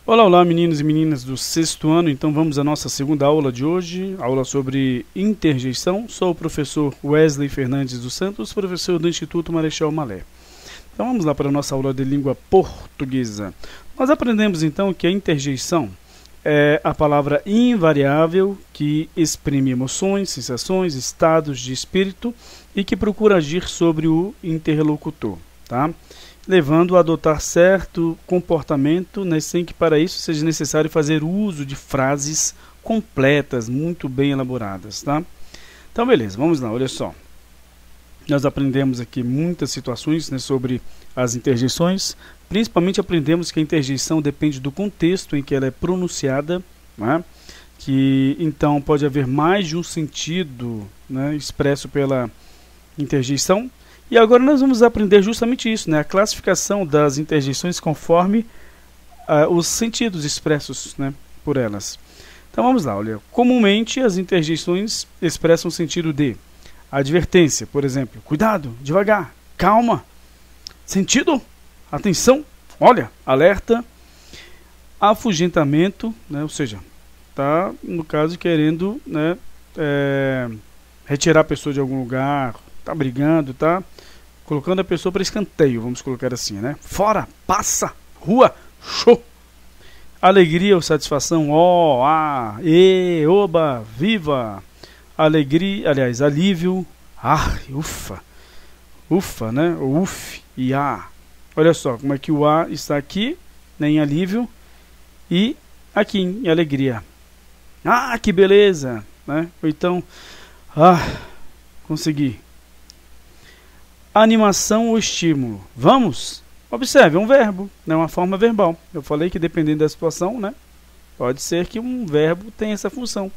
Olá, olá, meninos e meninas do sexto ano. Então vamos à nossa segunda aula de hoje, aula sobre interjeição. Sou o professor Wesley Fernandes dos Santos, professor do Instituto Marechal Malé. Então vamos lá para a nossa aula de língua portuguesa. Nós aprendemos então que a interjeição é a palavra invariável que exprime emoções, sensações, estados de espírito e que procura agir sobre o interlocutor, tá? Levando a adotar certo comportamento, né, sem que para isso seja necessário fazer uso de frases completas, muito bem elaboradas, tá? Então, beleza, vamos lá, olha só. Nós aprendemos aqui muitas situações, né, sobre as interjeições. Principalmente aprendemos que a interjeição depende do contexto em que ela é pronunciada, né, que então pode haver mais de um sentido, né, expresso pela interjeição. E agora nós vamos aprender justamente isso, né? A classificação das interjeições conforme os sentidos expressos, né, por elas. Então vamos lá, olha. Comumente as interjeições expressam o sentido de advertência, por exemplo, cuidado, devagar, calma, sentido, atenção, olha, alerta, afugentamento, né, ou seja, tá, no caso, querendo, né, retirar a pessoa de algum lugar, tá brigando, tá colocando a pessoa para escanteio, vamos colocar assim, né? Fora, passa, rua, show. Alegria ou satisfação, ó, oba, viva. Alegria, aliás, alívio, ufa, né? O uf e Olha só como é que o está aqui, né, em alívio, e aqui em alegria. Que beleza, né? Ou então, consegui. Animação ou estímulo. Vamos? Observe, é um verbo, é uma forma verbal. Eu falei que dependendo da situação, né, pode ser que um verbo tenha essa função.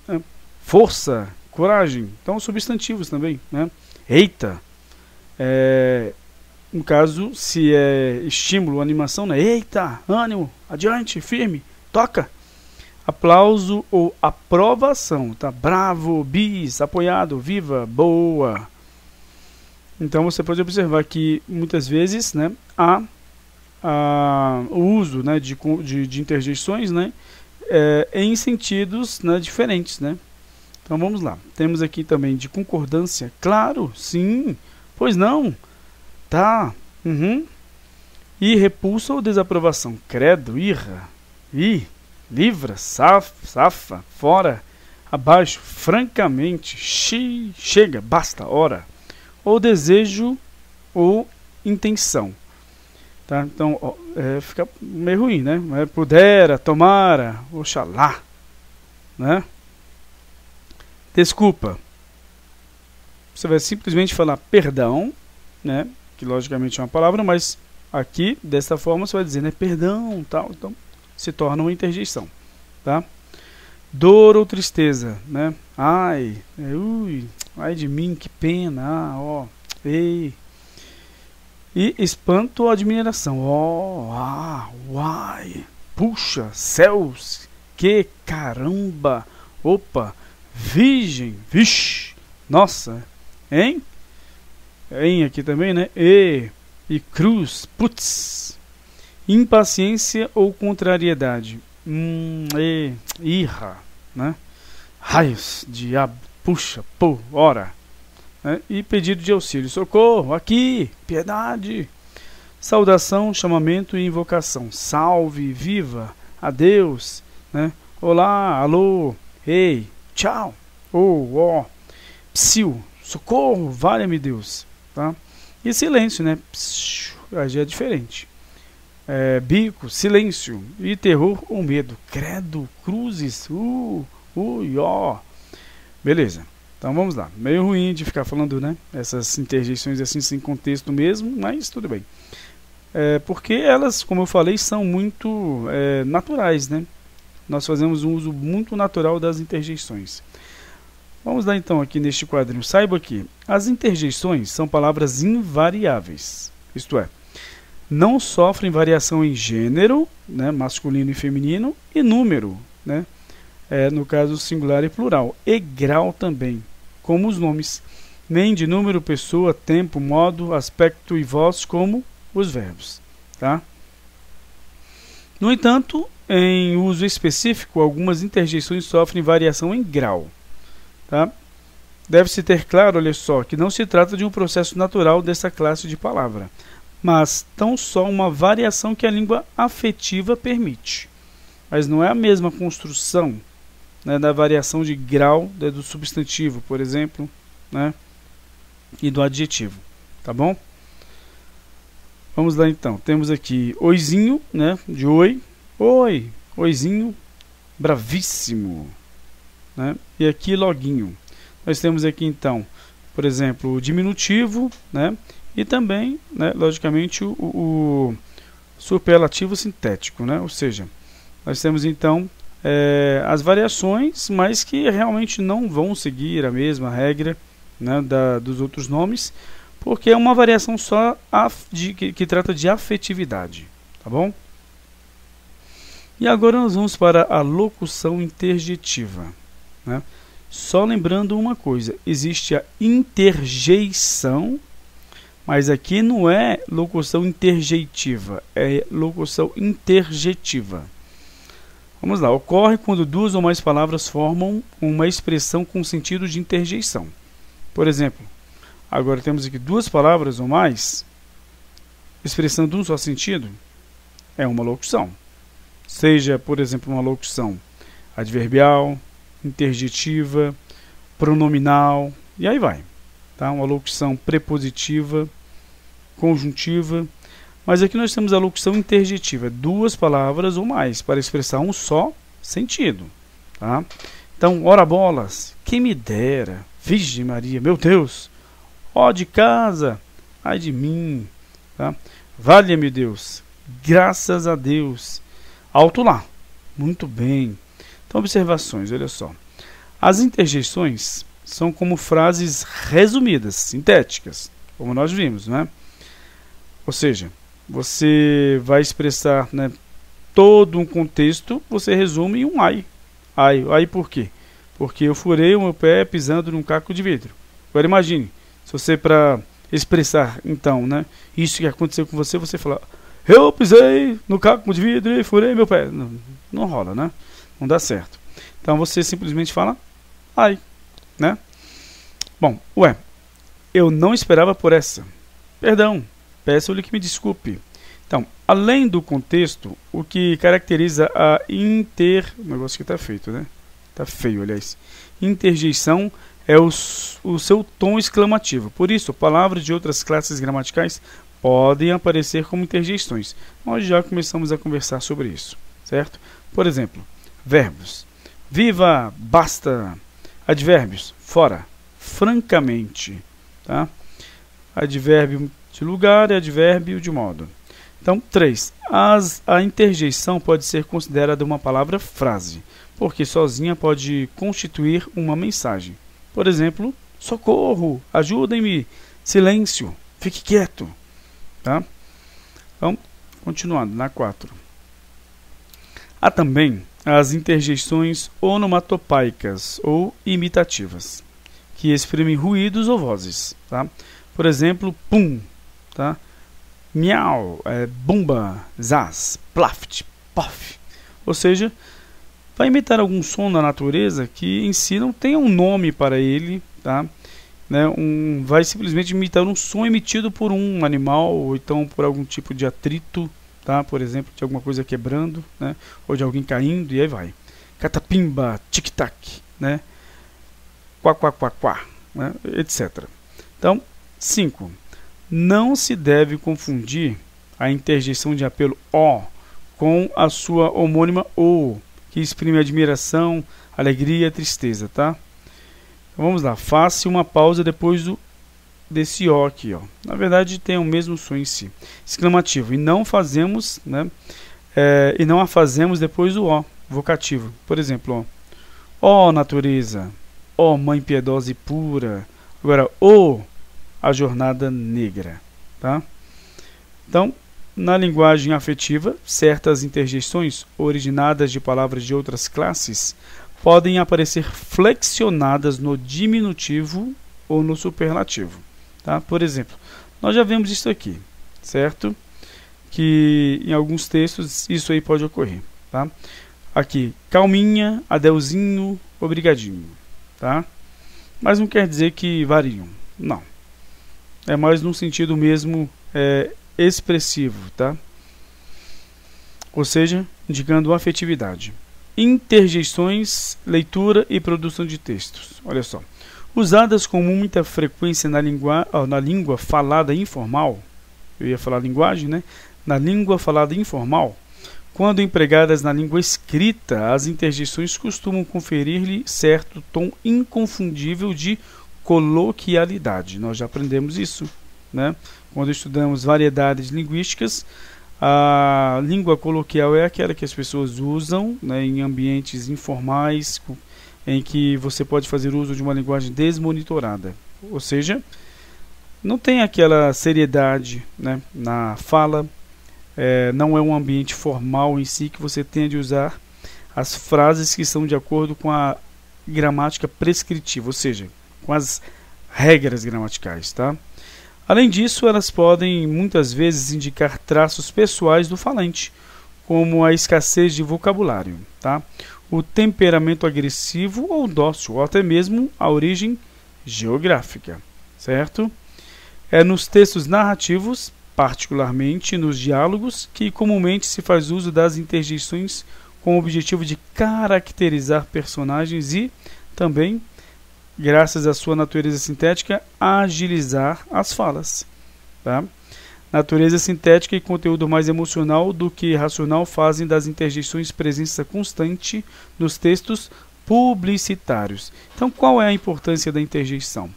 Né? Força, coragem. Então, substantivos também. Né? Eita. No caso, se é estímulo, animação, né? Eita, ânimo, adiante, firme, toca. Aplauso ou aprovação. Tá? Bravo, bis, apoiado, viva, boa. Então você pode observar que muitas vezes, né, há o uso, né, de interjeições, né, em sentidos, né, diferentes. Né? Então vamos lá. Temos aqui também de concordância. Claro, sim, pois não, tá, E repulsa ou desaprovação. Credo, irra, livra, safa, fora, abaixo, francamente, chega, basta, ora. Ou desejo ou intenção. Tá? Então, fica meio ruim, né? Pudera, tomara, oxalá. Né? Desculpa. Você vai simplesmente falar perdão, né? Que logicamente é uma palavra, mas aqui, desta forma, você vai dizer, né? Perdão, tal. Então, se torna uma interjeição. Tá? Dor ou tristeza, né? Ai de mim, que pena, ei. E espanto ou admiração, uai, puxa, céus, que caramba, opa, virgem, vixe, nossa, hein? Em aqui também, né? E cruz, putz. Impaciência ou contrariedade, irra, né? Raios, diabo, puxa, ora. Né? E pedido de auxílio, socorro, aqui, piedade. Saudação, chamamento e invocação. Salve, viva, adeus, né? Olá, alô, ei, tchau, psiu, socorro, valha-me Deus. Tá? E silêncio, né? Psiu, aí já é diferente. Bico, silêncio. E terror ou medo. Credo, cruzes, Beleza, então vamos lá. Meio ruim de ficar falando, né, essas interjeições assim sem contexto mesmo, mas tudo bem. Porque elas, como eu falei, são muito naturais, né? Nós fazemos um uso muito natural das interjeições. Vamos lá então aqui neste quadrinho. Saiba que as interjeições são palavras invariáveis, isto é, não sofrem variação em gênero, né, masculino e feminino, e número, né? No caso singular e plural, e grau também, como os nomes, nem de número, pessoa, tempo, modo, aspecto e voz, como os verbos. Tá? No entanto, em uso específico, algumas interjeições sofrem variação em grau. Tá? Deve-se ter claro, olha só, que não se trata de um processo natural dessa classe de palavra, mas tão só uma variação que a língua afetiva permite. Mas não é a mesma construção, né, da variação de grau, né, do substantivo, por exemplo, né, e do adjetivo. Tá bom? Vamos lá então. Temos aqui oizinho, né, de oi. Oi, oizinho, bravíssimo. Né? E aqui loguinho. Nós temos aqui então, por exemplo, o diminutivo, né? E também, né, logicamente, o superlativo sintético, né? Ou seja, nós temos então as variações, mas que realmente não vão seguir a mesma regra, né, dos outros nomes, porque é uma variação só que trata de afetividade, tá bom? E agora nós vamos para a locução interjetiva, né? Só lembrando uma coisa, existe a interjeição, mas aqui não é locução interjeitiva, é locução interjetiva. Vamos lá, ocorre quando duas ou mais palavras formam uma expressão com sentido de interjeição. Por exemplo, agora temos aqui duas palavras ou mais, expressando um só sentido, é uma locução. Seja, por exemplo, uma locução adverbial, interjetiva, pronominal, e aí vai. Tá? Uma locução prepositiva, conjuntiva. Mas aqui nós temos a locução interjetiva, duas palavras ou mais, para expressar um só sentido. Tá? Então, ora bolas, quem me dera, Virgem Maria, meu Deus, ó de casa, ai de mim, tá? Valha-me Deus, graças a Deus, alto lá, muito bem. Então, observações, olha só. As interjeições são como frases resumidas, sintéticas, como nós vimos, né? Ou seja, você vai expressar, né, todo um contexto, você resume em um ai. Ai por quê? Porque eu furei o meu pé pisando num caco de vidro. Agora imagine, se você, para expressar, então, né, isso que aconteceu com você, você fala, eu pisei no caco de vidro e furei meu pé. Não rola, né? Não dá certo. Então você simplesmente fala ai, né? Bom, eu não esperava por essa. Perdão, peço-lhe que me desculpe. Então, além do contexto, o que caracteriza a o negócio que está feito, né? Está feio, aliás. Interjeição é o seu tom exclamativo. Por isso, palavras de outras classes gramaticais podem aparecer como interjeições. Nós já começamos a conversar sobre isso, certo? Por exemplo, verbos. Viva, basta. Advérbios, fora, francamente. Tá? Advérbio de lugar e advérbio de modo. Então, 3. A interjeição pode ser considerada uma palavra frase, porque sozinha pode constituir uma mensagem. Por exemplo, socorro, ajudem-me, silêncio, fique quieto. Tá? Então, continuando, na 4. Há também as interjeições onomatopeicas ou imitativas, que exprimem ruídos ou vozes. Tá? Por exemplo, pum, tá? Miau, bumba, zaz, plaft, pof. Ou seja, vai imitar algum som da natureza que em si não tem um nome para ele, tá? Né? Vai simplesmente imitar um som emitido por um animal ou então por algum tipo de atrito, tá? Por exemplo, de alguma coisa quebrando, né? Ou de alguém caindo, e aí vai. Catapimba, tic-tac, né? Quá, quá, quá, quá, né? Etc. Então, 5. Não se deve confundir a interjeição de apelo o com a sua homônima o, que exprime admiração, alegria, tristeza, tá? Então, vamos lá, faça uma pausa depois desse o aqui, ó. Na verdade, tem o mesmo som em si. Exclamativo, e não fazemos, né? E não a fazemos depois do o, vocativo. Por exemplo, ó natureza, ó mãe piedosa e pura. Agora, a jornada negra, tá? Então, na linguagem afetiva, certas interjeições originadas de palavras de outras classes podem aparecer flexionadas no diminutivo ou no superlativo, tá? Por exemplo, nós já vimos isso aqui, certo? que em alguns textos isso aí pode ocorrer, tá? Aqui, calminha, adelzinho, obrigadinho, tá? Mas não quer dizer que variam, não. É mais num sentido mesmo expressivo, tá? Ou seja, indicando afetividade. Interjeições, leitura e produção de textos. Olha só. Usadas com muita frequência na língua falada informal, eu ia falar linguagem, né? Na língua falada informal, quando empregadas na língua escrita, as interjeições costumam conferir-lhe certo tom inconfundível de coloquialidade. Nós já aprendemos isso, né? Quando estudamos variedades linguísticas, a língua coloquial é aquela que as pessoas usam, né, em ambientes informais, em que você pode fazer uso de uma linguagem desmonitorada. Ou seja, não tem aquela seriedade, né, na fala, não é um ambiente formal em si que você tem de usar as frases que são de acordo com a gramática prescritiva, ou seja, com as regras gramaticais, tá? Além disso, elas podem muitas vezes indicar traços pessoais do falante, como a escassez de vocabulário, tá? O temperamento agressivo ou dócil, ou até mesmo a origem geográfica, certo? É nos textos narrativos, particularmente nos diálogos, que comumente se faz uso das interjeições com o objetivo de caracterizar personagens e também, graças à sua natureza sintética, agilizar as falas, tá? Natureza sintética e conteúdo mais emocional do que racional fazem das interjeições presença constante nos textos publicitários. Então, qual é a importância da interjeição?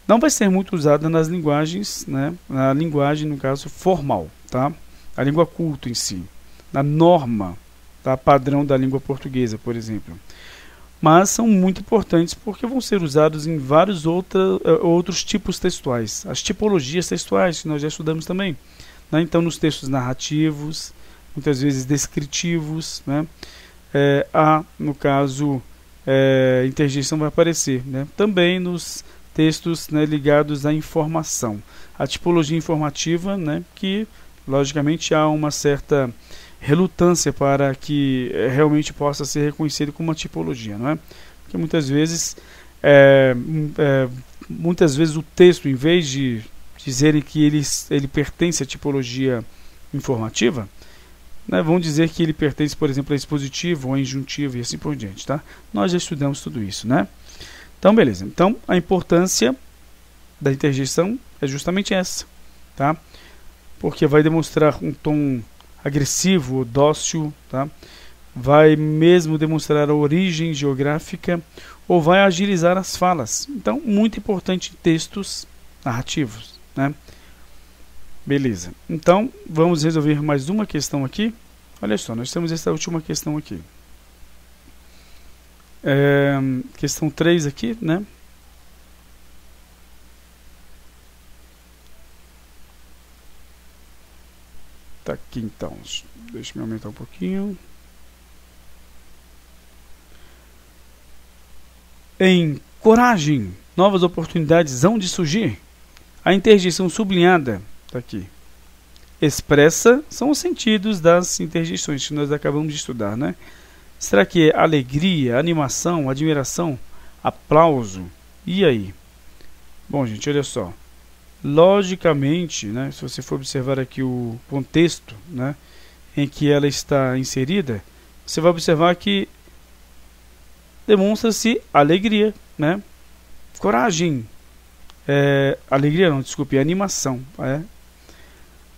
Não vai ser muito usada nas linguagens, né? Na linguagem, no caso, formal, tá? A língua culta em si, na norma, tá? Padrão da língua portuguesa, por exemplo. Mas são muito importantes porque vão ser usados em vários outros tipos textuais. As tipologias textuais que nós já estudamos também, né? Então, nos textos narrativos, muitas vezes descritivos, né? No caso, interjeição vai aparecer, né? Também nos textos, né, ligados à informação. A tipologia informativa, né, que, logicamente, há uma certa relutância para que realmente possa ser reconhecido como uma tipologia, não é? Porque muitas vezes o texto, em vez de dizerem que ele pertence à tipologia informativa, né, vão dizer que ele pertence, por exemplo, a expositivo ou a injuntivo e assim por diante, tá? Nós já estudamos tudo isso, né? Então, beleza. Então, a importância da interjeição é justamente essa, tá? Porque vai demonstrar um tom agressivo, dócil, tá? Vai mesmo demonstrar a origem geográfica ou vai agilizar as falas. Então, muito importante em textos narrativos, né? Beleza. Então, vamos resolver mais uma questão aqui. Olha só, nós temos essa última questão aqui. Questão 3 aqui, né? Tá aqui então. Deixa eu aumentar um pouquinho. Em coragem, novas oportunidades hão de surgir. A interjeição sublinhada, tá aqui, expressa são os sentidos das interjeições que nós acabamos de estudar, né? Será que é alegria, animação, admiração, aplauso? E aí? Bom, gente, olha só. Logicamente, né, se você for observar aqui o contexto, né, em que ela está inserida, você vai observar que demonstra-se alegria, né? Coragem. Alegria não, desculpe, animação.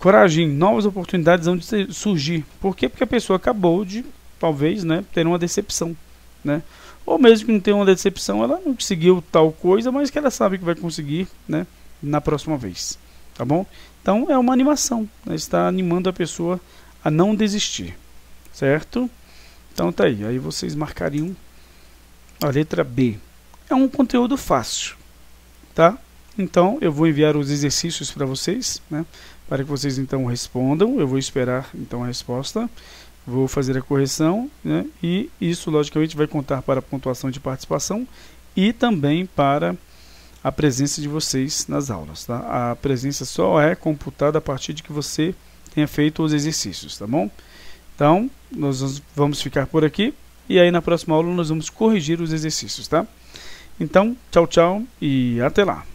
Coragem, novas oportunidades vão surgir. Por quê? Porque a pessoa acabou de, talvez, né, ter uma decepção, né? Ou mesmo que não tenha uma decepção, ela não conseguiu tal coisa, mas que ela sabe que vai conseguir, né, na próxima vez, tá bom? Então é uma animação, né? Está animando a pessoa a não desistir, certo? Então tá aí vocês marcariam a letra B. É um conteúdo fácil, tá? Então eu vou enviar os exercícios para vocês, né, para que vocês então respondam. Eu vou esperar então a resposta, vou fazer a correção, né, e isso logicamente vai contar para a pontuação de participação e também para a presença de vocês nas aulas, tá? A presença só é computada a partir de que você tenha feito os exercícios, tá bom? Então, nós vamos ficar por aqui, e aí na próxima aula nós vamos corrigir os exercícios, tá? Então, tchau, tchau e até lá!